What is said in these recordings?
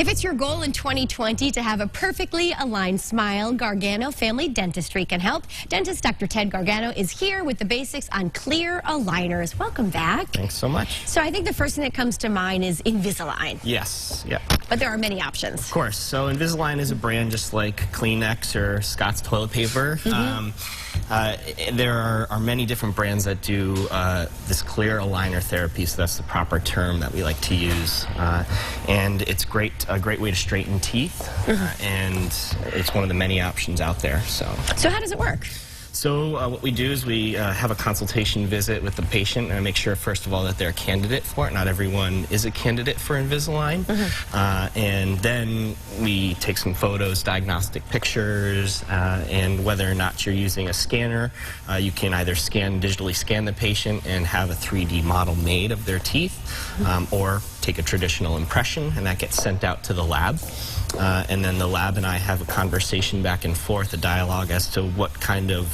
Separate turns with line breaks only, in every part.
If it's your goal in 2020 to have a perfectly aligned smile, Gargano Family Dentistry can help. Dentist Dr. Ted Gargano is here with the basics on clear aligners. Welcome back.
Thanks so much.
So I think the first thing that comes to mind is Invisalign.
Yes, yeah.
But there are many options.
Of course. So Invisalign is a brand just like Kleenex or Scott's toilet paper. There are many different brands that do this clear aligner therapy, so that's the proper term that we like to use. And it's a great way to straighten teeth, and it's one of the many options out there. So
how does it work?
So what we do is we have a consultation visit with the patient and make sure, first of all, that they're a candidate for it. Not everyone is a candidate for Invisalign. And then we take some photos, diagnostic pictures, and whether or not you're using a scanner, you can either digitally scan the patient and have a 3D model made of their teeth, or take a traditional impression, and that gets sent out to the lab. And then the lab and I have a conversation back and forth, a dialogue as to what kind of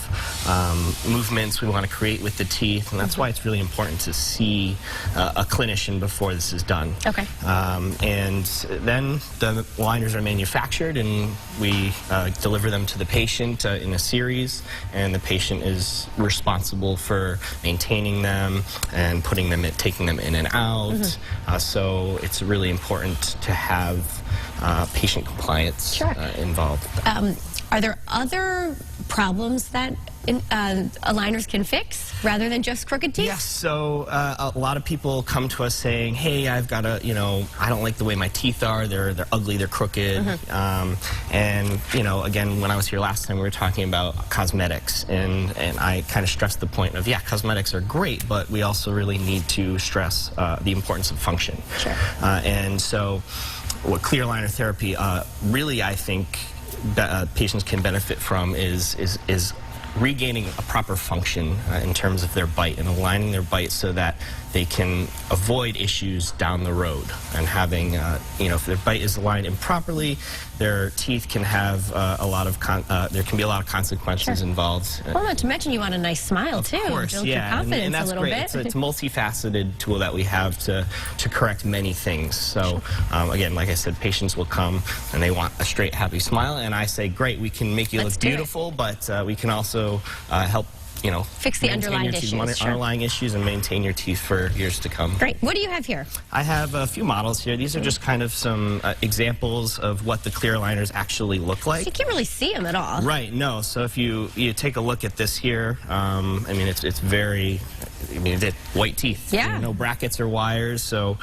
movements we want to create with the teeth, and that's why it's really important to see a clinician before this is done.
Okay.
And then the aligners are manufactured, and we deliver them to the patient in a series, and the patient is responsible for maintaining them and taking them in and out. So it's really important to have patient compliance involved.
Are there other problems that aligners can fix rather than just crooked teeth?
Yes, so a lot of people come to us saying, hey, I've got I don't like the way my teeth are, they're ugly, they're crooked. And, again, when I was here last time, we were talking about cosmetics, and I kind of stressed the point of, yeah, cosmetics are great, but we also really need to stress the importance of function. And so what clear aligner therapy really, I think, patients can benefit from is regaining a proper function in terms of their bite and aligning their bite so that they can avoid issues down the road. And having, if their bite is aligned improperly, their teeth can have there can be a lot of consequences involved.
Well, not to mention you want a nice smile too.
Of course,
build your confidence
and that's
a little
great.
bit.
It's a multifaceted tool that we have to correct many things. So again, like I said, patients will come and they want a straight, happy smile, and I say, great, we can make you look beautiful, but we can also help
fix the underlying
issues and maintain your teeth for years to come.
Great. What do you have here?
I have a few models here. These are just kind of some examples of what the clear aligners actually look like.
So you can't really see them at all.
Right, no. So if you take a look at this here, it's very, white teeth.
Yeah.
No brackets or wires, so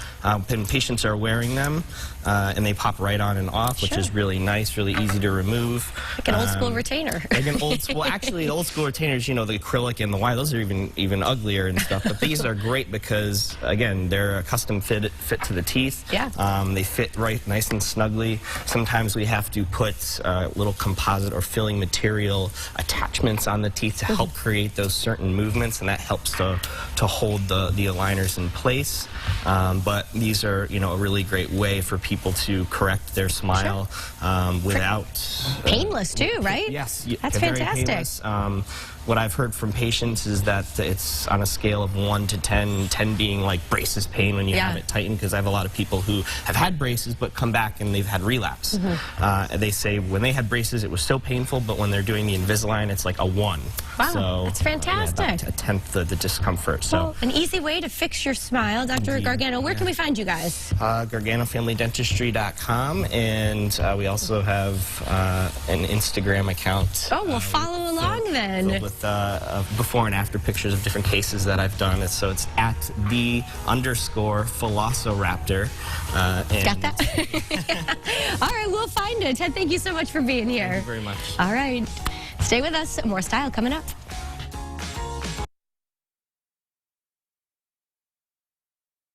when patients are wearing them, and they pop right on and off, which is really nice, really easy to remove.
Like an old school retainer.
Like an old school, actually, the old school retainers, the acrylic and the wire, those are even uglier and stuff. But these are great because, again, they're a custom fit to the teeth.
Yeah.
They fit right nice and snugly. Sometimes we have to put little composite or filling material attachments on the teeth to help create those certain movements, and that helps to hold the aligners in place. But these are, a really great way for people to correct their smile without...
painless too, right?
Yes.
That's fantastic.
Painless. What I've heard from patients is that it's on a scale of 1 to 10, 10 being like braces pain when you have it tightened, because I have a lot of people who have had braces but come back and they've had relapse. They say when they had braces it was so painful, but when they're doing the Invisalign it's like a 1.
Wow,
so,
that's fantastic.
About a tenth of the discomfort. So
well, an easy way to fix your smile. Dr. Gargano, where can we find you guys?
GarganoFamilyDentistry.com, and we also have an Instagram account.
Oh, we'll follow along then.
With before and after pictures of different cases that I've done. So it's at @the_Velociraptor.
Got that? All right, we'll find it. Ted, thank you so much for being here.
Thank you very much.
All right. Stay with us. More style coming up.